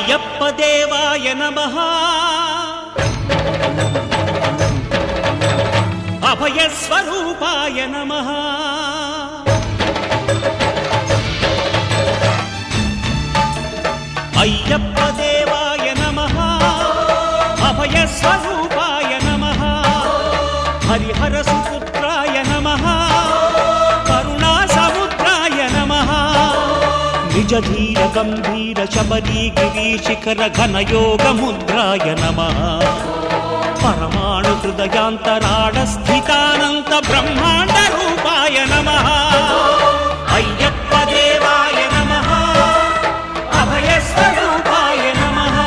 అయ్యప్ప దేవాయ నమః అభయ స్వరూపాయ నమః అయ్యప్ప దేవాయ నమః అభయ స్వరూపాయ నమః హరిహర సుపుత్రాయ నమః కరుణా సముద్రాయ నమః నిజ ధీర గంభీర శబరీ గిరీశిఖర ఘన యోగ ముద్రాయ నమః పరమాణు హృదయాంతరాడ స్థితానంత బ్రహ్మాండ రూపాయ నమః అయ్యప్ప దేవాయ నమః అభయ స్వరూపాయ నమః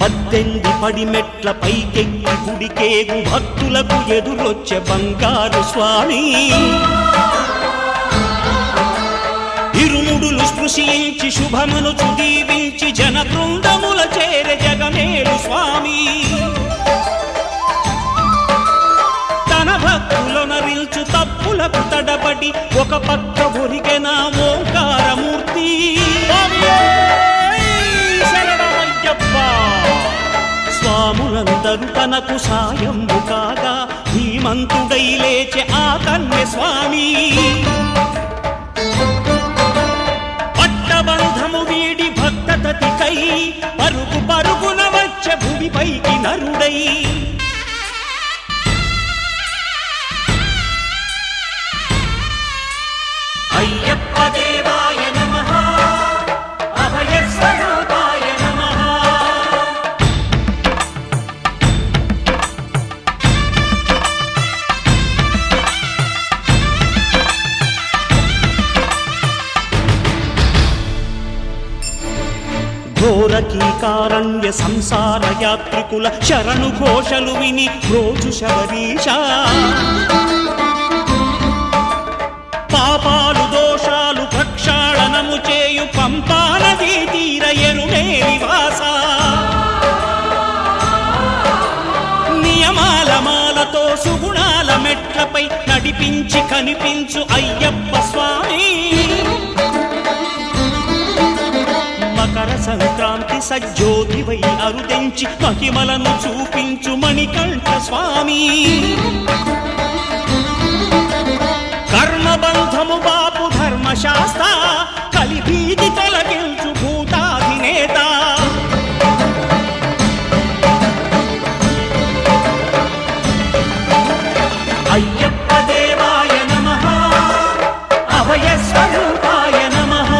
పద్దెనిమిది పడిమెట్ల పైకెక్కి గుడికేగు భక్తులకు ఎదురొచ్చే బంగారు స్వామి ఇరుముడులు స్పృశించి శుభమును చుదీవించి జన బృందముల చేరే జగమేలు స్వామి తన భక్తులొనరిల్చు తప్పులకు తడబడి ఒక పక్క ఒరిగెన ఓంకారమూర్తి స్వాములందరూ తనకు సాయము కాగా ధీమంతుడై లేచే ఆ కన్య స్వామి పట్టబంధము వీడి భక్తతతికై పరుగు పరుగున వచ్చే భూమిపైకి నరుడై అయ్యప్ప దేవాయ నమః అభయ స్వరూపాయ నమః ఘోరకీకారణ్య సంసార యాత్రికుల శరణు ఘోషలు విని రోజు శబరీష పాపాలు దోషాలు ప్రక్షాళనము చేయు పంపా నదీ తీర ఎరుమే నివాస నియమాల మాలతో సుగుణాల మెట్లపై నడిపించి కనిపించు అయ్యప్ప స్వామి మకర సంక్రాంతి సజ్జోతివై అరుదెంచి మహిమలను చూపించు మణికంఠ స్వామి కర్మబంధము బాపు ధర్మశాస్త్ర కలిభీతి తొలగించు భూతాధినేత అయ్యప్ప దేవాయ నమః అభయ స్వరూపాయ నమః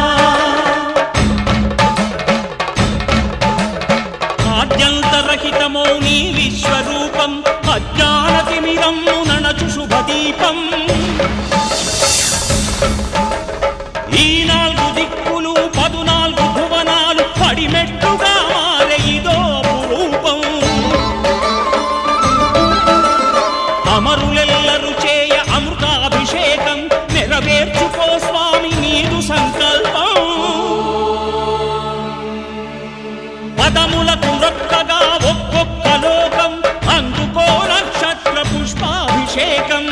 ఆద్యంతరహితమో నీ విశ్వరూపం అజ్ఞానతిమిరము నణచు శుభదీపం ఈ నాలుగు దిక్కులు 14 భువనాలు పడిమెట్టుగా మారే ఇదో రూపం అమరులెల్లరు చేయ అమృతాభిషేకం నెరవేర్చుకో స్వామి నీదు సంకల్పం పదములకు రొక్కగా ఒక్కొక్క లోకం అందుకో నక్షత్ర పుష్పాభిషేకం